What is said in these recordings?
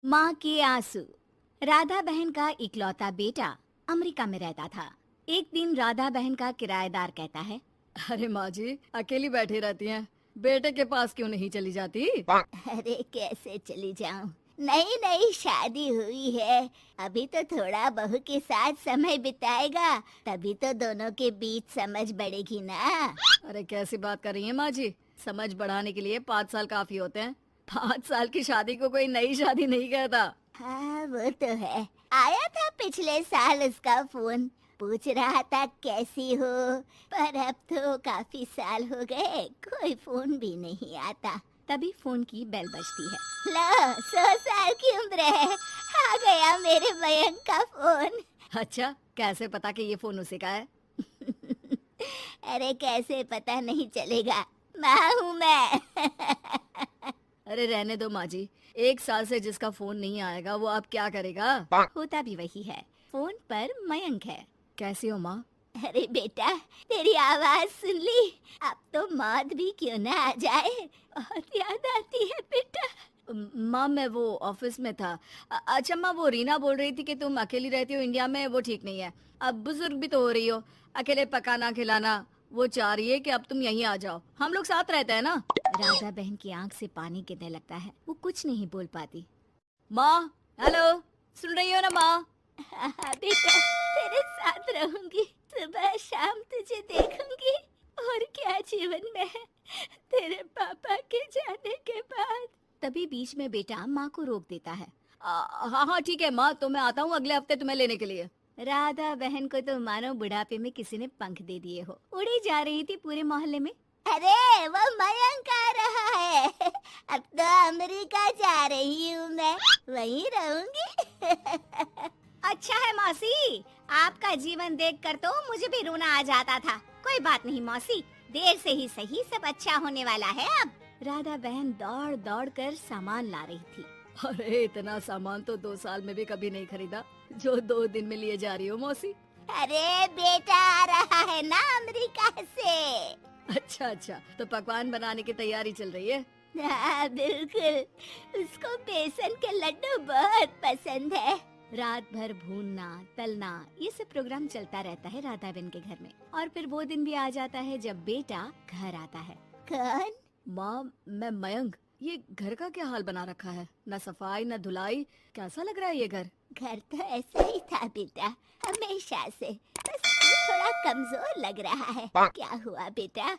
माँ के आंसू। राधा बहन का इकलौता बेटा अमेरिका में रहता था। एक दिन राधा बहन का किराएदार कहता है, अरे माँ जी अकेली बैठी रहती हैं, बेटे के पास क्यों नहीं चली जाती? अरे कैसे चली जाऊं, नई नई शादी हुई है, अभी तो थोड़ा बहू के साथ समय बिताएगा, तभी तो दोनों के बीच समझ बढ़ेगी ना। अरे कैसी बात कर रही हैं माँ जी, समझ बढ़ाने के लिए 5 साल काफी होते हैं। 5 साल की शादी को कोई नई शादी नहीं कहता। हाँ वो तो है। आया था पिछले साल उसका फोन, पूछ रहा था कैसी हो, पर अब तो काफी साल हो गए, कोई फोन भी नहीं आता। तभी फोन की बेल बजती है। लो 100 साल की उम्र है, आ गया मेरे मयंक का फोन। अच्छा कैसे पता कि ये फोन उसी का है? अरे कैसे पता नहीं चलेगा, माँ हूँ मैं। अरे रहने दो माँ जी, 1 साल से जिसका फोन नहीं आएगा वो अब क्या करेगा? होता भी वही है, फोन पर मयंक है। कैसी हो माँ? अरे बेटा, तेरी आवाज सुन ली, अब तो मौत भी क्यों ना आ जाए, बहुत याद आती है बेटा। माँ मैं वो ऑफिस में था। अच्छा माँ, वो रीना बोल रही थी कि तुम अकेली रहती हो इंडिया में, वो ठीक नहीं है। अब बुजुर्ग भी तो हो रही हो, अकेले पकाना खिलाना, वो चाह रही है कि अब तुम यहीं आ जाओ, हम लोग साथ रहते हैं ना। राधा बहन की आंख से पानी गिरने लगता है, वो कुछ नहीं बोल पाती। माँ हेलो, सुन रही हो ना माँ? हाँ बेटा, तेरे साथ रहूंगी, सुबह शाम तुझे देखूंगी, और क्या जीवन में है तेरे पापा के जाने के बाद। तभी बीच में बेटा माँ को रोक देता है। हाँ हाँ ठीक है माँ, तो मैं आता हूँ अगले हफ्ते तुम्हें लेने के लिए। राधा बहन को तो मानो बुढ़ापे में किसी ने पंख दे दिए हो, उड़ी जा रही थी पूरे मोहल्ले में। अरे वो मयंक आ रहा है, अब तो अमेरिका जा रही हूँ मैं, वहीं रहूंगी। अच्छा है मौसी, आपका जीवन देखकर तो मुझे भी रोना आ जाता था। कोई बात नहीं मौसी, देर से ही सही, सब अच्छा होने वाला है अब। राधा बहन दौड़ दौड़ कर सामान ला रही थी। अरे इतना सामान तो 2 साल में भी कभी नहीं खरीदा जो 2 दिन में लिए जा रही हो मौसी। अरे बेटा आ रहा है ना अमेरिका से। अच्छा अच्छा, तो पकवान बनाने की तैयारी चल रही है? हाँ बिल्कुल, उसको बेसन के लड्डू बहुत पसंद है। रात भर भूनना तलना ये सब प्रोग्राम चलता रहता है राधा बहन के घर में। और फिर वो दिन भी आ जाता है जब बेटा घर आता है। कौन? माँ मैं मयंक। ये घर का क्या हाल बना रखा है, न सफाई न धुलाई, कैसा लग रहा है ये घर? घर तो ऐसा ही था बेटा, हमेशा से, बस तू थोड़ा कमजोर लग रहा है। क्या हुआ बेटा?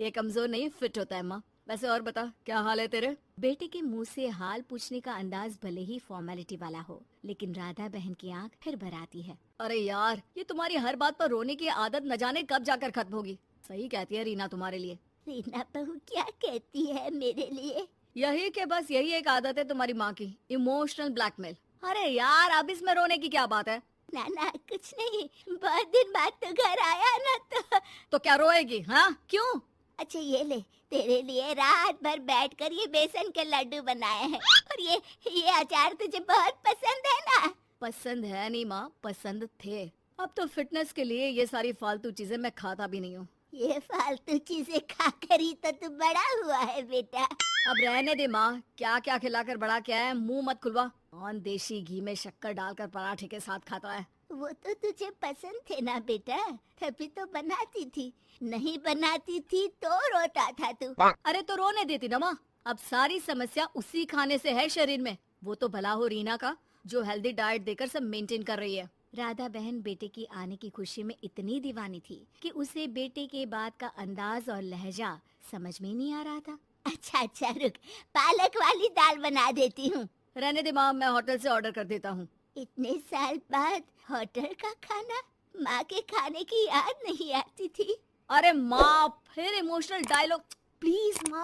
ये कमजोर नहीं फिट होता है माँ। वैसे और बता, क्या हाल है तेरे? बेटे के मुंह से हाल पूछने का अंदाज भले ही फॉर्मेलिटी वाला हो, लेकिन राधा बहन की आंख फिर भर आती है। अरे यार, ये तुम्हारी हर बात पर रोने की आदत न जाने कब जाकर खत्म होगी। सही कहती है रीना तुम्हारे लिए। रीना बहू क्या कहती है मेरे लिए? यही के बस यही एक आदत है तुम्हारी माँ की, इमोशनल ब्लैकमेल। अरे यार, अब इसमें रोने की क्या बात है? ना ना कुछ नहीं, बहुत दिन बाद तो घर आया ना तो क्या रोएगी? हाँ क्यों? अच्छा ये ले, तेरे लिए रात भर बैठकर ये बेसन के लड्डू बनाए हैं, और ये अचार तुझे बहुत पसंद है ना? पसंद है नहीं माँ, पसंद थे। अब तो फिटनेस के लिए ये सारी फालतू चीजें मैं खाता भी नहीं हूँ। ये फालतू चीजें खाकर ही तो तू बड़ा हुआ है बेटा। अब रहने दे माँ, क्या क्या खिलाकर बड़ा किया है, मुंह मत खुलवा। कौन देशी घी में शक्कर डालकर पराठे के साथ खाता है? वो तो तुझे पसंद थे ना बेटा, तभी तो बनाती थी, नहीं बनाती थी तो रोता था तू। अरे तो रोने देती ना माँ, अब सारी समस्या उसी खाने से है शरीर में। वो तो भला हो रीना का, जो हेल्दी डाइट देकर सब मेंटेन कर रही है। राधा बहन बेटे की आने की खुशी में इतनी दीवानी थी कि उसे बेटे के बात का अंदाज और लहजा समझ में नहीं आ रहा था। अच्छा अच्छा रुक, पालक वाली दाल बना देती हूँ। रहने दे माँ, मैं होटल से ऑर्डर कर देता हूँ। इतने साल बाद होटल का खाना, माँ के खाने की याद नहीं आती थी। अरे माँ, फिर इमोशनल डायलॉग, प्लीज माँ।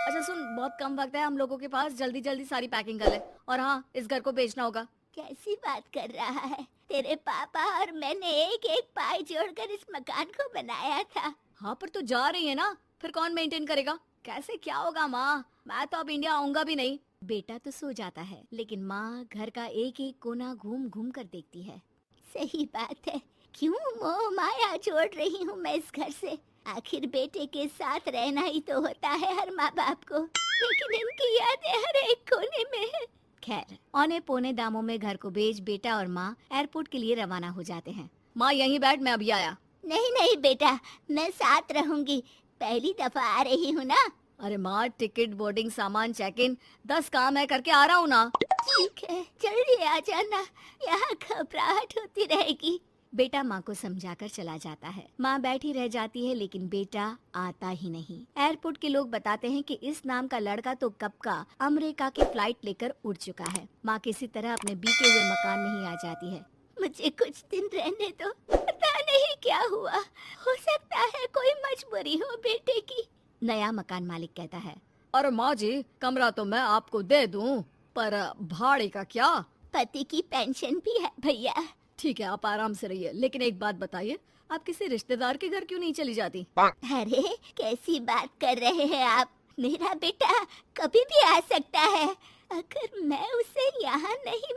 अच्छा सुन, बहुत कम वक्त है हम लोगों के पास, जल्दी जल्दी सारी पैकिंग कर ले। और हाँ, इस घर को बेचना होगा। कैसी बात कर रहा है, तेरे पापा और मैंने एक एक पाई जोड़कर इस मकान को बनाया था। हाँ पर तू जा रही है ना, फिर कौन मेंटेन करेगा? कैसे क्या होगा माँ, मैं तो अब इंडिया आऊंगा भी नहीं। बेटा तो सो जाता है, लेकिन माँ घर का एक एक कोना घूम घूम कर देखती है। सही बात है, क्यों मोह माया जोड़ रही हूँ मैं इस घर से? आखिर बेटे के साथ रहना ही तो होता है हर माँ बाप को, लेकिन इनकी यादें हर एक कोने में खैर औने पौने दामों में घर को बेच बेटा और माँ एयरपोर्ट के लिए रवाना हो जाते हैं। माँ यहीं बैठ, मैं अभी आया। नहीं नहीं बेटा, मैं साथ रहूंगी, पहली दफा आ रही हूँ ना। अरे माँ, टिकट, बोर्डिंग, सामान, चेक इन 10 काम है, करके आ रहा हूँ ना। ठीक है, जल्दी आ जाना, यहाँ घबराहट होती रहेगी। बेटा माँ को समझाकर चला जाता है। माँ बैठी रह जाती है लेकिन बेटा आता ही नहीं। एयरपोर्ट के लोग बताते हैं कि इस नाम का लड़का तो कब का अमेरिका की फ्लाइट लेकर उड़ चुका है। माँ किसी तरह अपने बीते हुए मकान में ही आ जाती है। मुझे कुछ दिन रहने दो, पता नहीं क्या हुआ, हो सकता है कोई मजबूरी हो बेटे की। नया मकान मालिक कहता है। अरे माँ जी, कमरा तो मैं आपको दे दूँ, पर भाड़े का क्या? पति की पेंशन भी है भैया। ठीक है, आप आराम से रहिए, लेकिन एक बात बताइए, आप किसी रिश्तेदार के घर क्यों नहीं चली जाती? अरे कैसी बात कर रहे हैं आप, मेरा बेटा कभी भी आ सकता है। अगर मैं उसे यहाँ नहीं